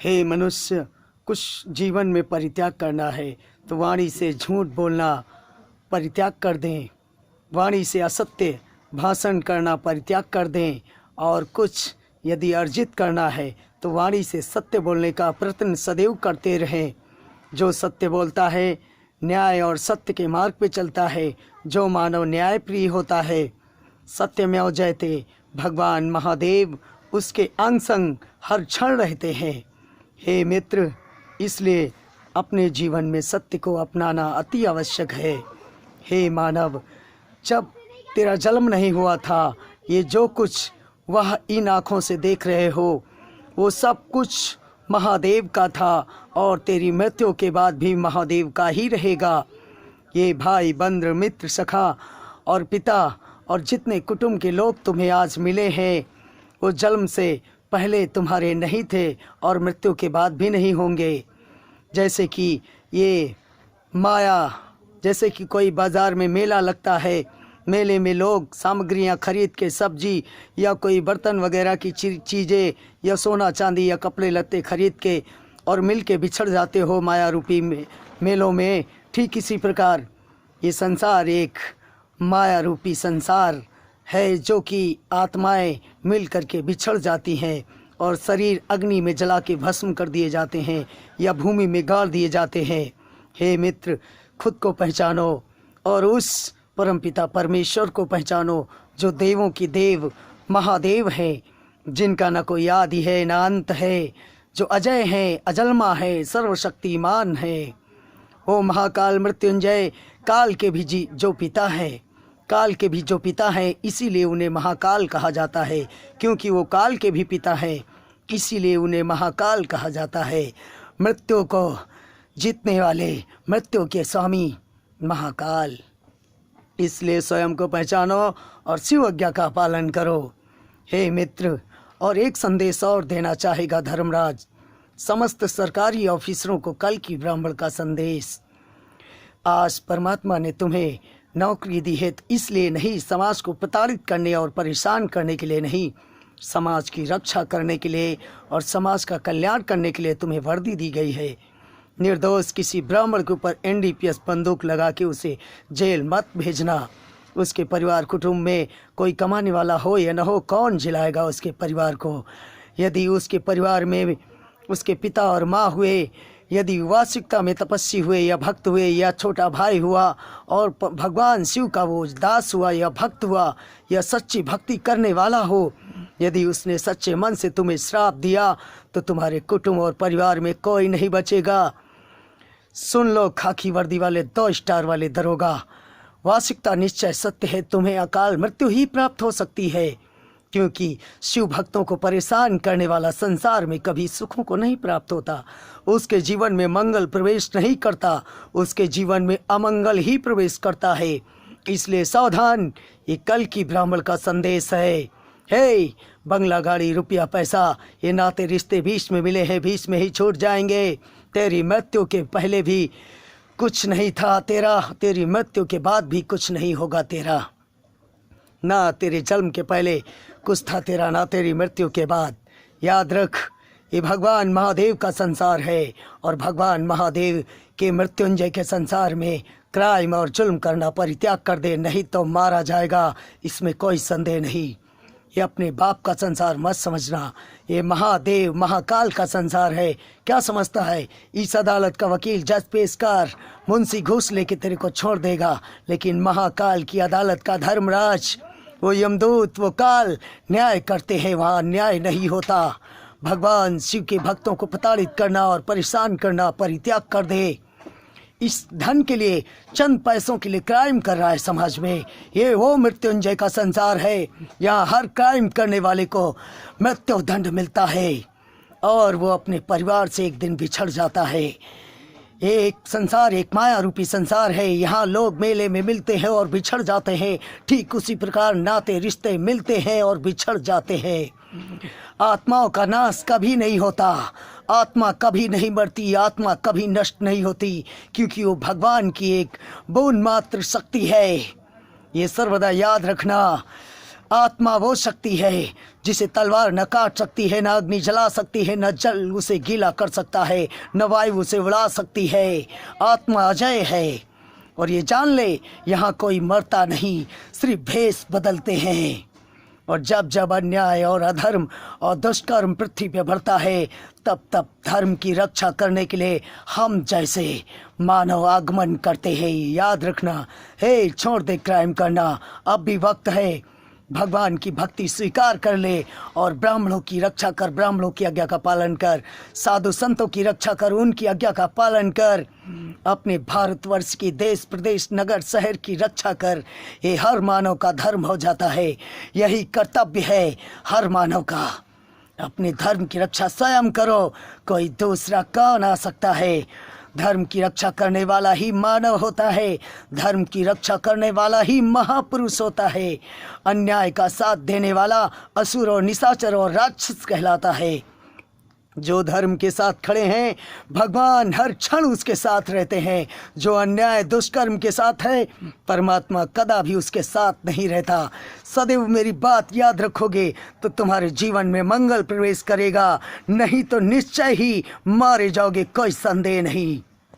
हे मनुष्य, कुछ जीवन में परित्याग करना है तो वाणी से झूठ बोलना परित्याग कर दें, वाणी से असत्य भाषण करना परित्याग कर दें, और कुछ यदि अर्जित करना है तो वाणी से सत्य बोलने का प्रयत्न सदैव करते रहें। जो सत्य बोलता है, न्याय और सत्य के मार्ग पे चलता है, जो मानव न्याय प्रिय होता है, सत्यमेव जयते, भगवान महादेव उसके अंग संग हर क्षण रहते हैं। हे मित्र, इसलिए अपने जीवन में सत्य को अपनाना अति आवश्यक है। हे मानव, जब तेरा जन्म नहीं हुआ था, ये जो कुछ वह इन आँखों से देख रहे हो वो सब कुछ महादेव का था, और तेरी मृत्यु के बाद भी महादेव का ही रहेगा। ये भाई, बंधु, मित्र, सखा और पिता और जितने कुटुंब के लोग तुम्हें आज मिले हैं, वो जन्म से पहले तुम्हारे नहीं थे और मृत्यु के बाद भी नहीं होंगे। जैसे कि ये माया, जैसे कि कोई बाज़ार में मेला लगता है, मेले में लोग सामग्रियां खरीद के, सब्जी या कोई बर्तन वगैरह की चीज़ें या सोना चांदी या कपड़े लत्ते खरीद के और मिल के बिछड़ जाते हो माया रूपी मेलों में। ठीक इसी प्रकार ये संसार एक माया रूपी संसार है, जो कि आत्माएं मिल कर के बिछड़ जाती हैं और शरीर अग्नि में जला के भस्म कर दिए जाते हैं या भूमि में गाड़ दिए जाते हैं। हे मित्र, खुद को पहचानो और उस परमपिता परमेश्वर को पहचानो, जो देवों की देव महादेव है, जिनका न कोई आदि है न अंत है, जो अजय है, अजन्मा है, सर्वशक्तिमान है। ओ महाकाल मृत्युंजय, काल के भी जो पिता है, काल के भी जो पिता हैं, इसीलिए उन्हें महाकाल कहा जाता है, क्योंकि वो काल के भी पिता हैं, इसीलिए उन्हें महाकाल कहा जाता है। मृत्यु को जीतने वाले, मृत्यु के स्वामी महाकाल। इसलिए स्वयं को पहचानो और शिव आज्ञा का पालन करो। हे मित्र, और एक संदेश और देना चाहेगा धर्मराज समस्त सरकारी ऑफिसरों को, कल की ब्राह्मण का संदेश। आज परमात्मा ने तुम्हें नौकरी दी है, इसलिए नहीं, समाज को प्रताड़ित करने और परेशान करने के लिए नहीं, समाज की रक्षा करने के लिए और समाज का कल्याण करने के लिए तुम्हें वर्दी दी गई है। निर्दोष किसी ब्राह्मण के ऊपर एनडीपीएस बंदूक लगा के उसे जेल मत भेजना। उसके परिवार कुटुंब में कोई कमाने वाला हो या न हो, कौन जिलाएगा उसके परिवार को? यदि उसके परिवार में उसके पिता और माँ हुए, यदि वार्षिकता में तपस्वी हुए या भक्त हुए, या छोटा भाई हुआ और भगवान शिव का वो दास हुआ या भक्त हुआ या सच्ची भक्ति करने वाला हो, यदि उसने सच्चे मन से तुम्हें श्राप दिया तो तुम्हारे कुटुंब और परिवार में कोई नहीं बचेगा। सुन लो खाकी वर्दी वाले 2 स्टार वाले दरोगा, वार्षिकता निश्चय सत्य है, तुम्हें अकाल मृत्यु ही प्राप्त हो सकती है, क्योंकि शिव भक्तों को परेशान करने वाला संसार में कभी सुखों को नहीं प्राप्त होता। उसके जीवन में मंगल प्रवेश नहीं करता, उसके जीवन में अमंगल ही प्रवेश करता है। इसलिए सावधान, ये कल की ब्राह्मण का संदेश है। हे, बंगला, गाड़ी, रुपया, पैसा, ये नाते रिश्ते बीच में मिले हैं, बीच में ही छूट जाएंगे। तेरी मृत्यु के पहले भी कुछ नहीं था तेरा, तेरी मृत्यु के बाद भी कुछ नहीं होगा तेरा। ना तेरे जन्म के पहले कुछ था तेरा, ना तेरी मृत्यु के बाद। याद रख, ये भगवान महादेव का संसार है, और भगवान महादेव के मृत्युंजय के संसार में क्राइम और जुल्म करना परित्याग कर दे, नहीं तो मारा जाएगा, इसमें कोई संदेह नहीं। ये अपने बाप का संसार मत समझना, ये महादेव महाकाल का संसार है। क्या समझता है? इस अदालत का वकील, जज, पेशकार, मुंशी घूस लेके तेरे को छोड़ देगा, लेकिन महाकाल की अदालत का धर्मराज, वो यमदूत, वो काल न्याय करते हैं, वहाँ न्याय नहीं होता। भगवान शिव के भक्तों को प्रताड़ित करना और परेशान करना परित्याग कर दे। इस धन के लिए, चंद पैसों के लिए क्राइम कर रहा है समाज में। ये वो मृत्युंजय का संसार है, यहाँ हर क्राइम करने वाले को मृत्यु दंड मिलता है और वो अपने परिवार से एक दिन बिछड़ जाता है। ये एक संसार, एक माया रूपी संसार है, यहाँ लोग मेले में मिलते हैं और बिछड़ जाते हैं। ठीक उसी प्रकार नाते रिश्ते मिलते हैं और बिछड़ जाते हैं। आत्माओं का नाश कभी नहीं होता, आत्मा कभी नहीं मरती, आत्मा कभी नष्ट नहीं होती, क्योंकि वो भगवान की एक बूंद मात्र शक्ति है। ये सर्वदा याद रखना। आत्मा वो शक्ति है जिसे तलवार न काट सकती है, न अग्नि जला सकती है, न जल उसे गीला कर सकता है, न वायु उसे उड़ा सकती है। आत्मा अजय है। और ये जान ले, यहाँ कोई मरता नहीं, सिर्फ भेष बदलते हैं। और जब जब अन्याय और अधर्म और दुष्कर्म पृथ्वी पे बढ़ता है, तब तब धर्म की रक्षा करने के लिए हम जैसे मानव आगमन करते हैं। याद रखना, हे छोड़ दे क्राइम करना, अब भी वक्त है। भगवान की भक्ति स्वीकार कर ले और ब्राह्मणों की रक्षा कर, ब्राह्मणों की आज्ञा का पालन कर, साधु संतों की रक्षा कर, उनकी आज्ञा का पालन कर, अपने भारतवर्ष की देश प्रदेश नगर शहर की रक्षा कर। ये हर मानव का धर्म हो जाता है। यही कर्तव्य है हर मानव का। अपने धर्म की रक्षा स्वयं करो, कोई दूसरा कौन आ सकता है। धर्म की रक्षा करने वाला ही मानव होता है, धर्म की रक्षा करने वाला ही महापुरुष होता है। अन्याय का साथ देने वाला असुर और निशाचर और राक्षस कहलाता है। जो धर्म के साथ खड़े हैं, भगवान हर क्षण उसके साथ रहते हैं। जो अन्याय दुष्कर्म के साथ है, परमात्मा कदा भी उसके साथ नहीं रहता। सदैव मेरी बात याद रखोगे तो तुम्हारे जीवन में मंगल प्रवेश करेगा, नहीं तो निश्चय ही मारे जाओगे, कोई संदेह नहीं।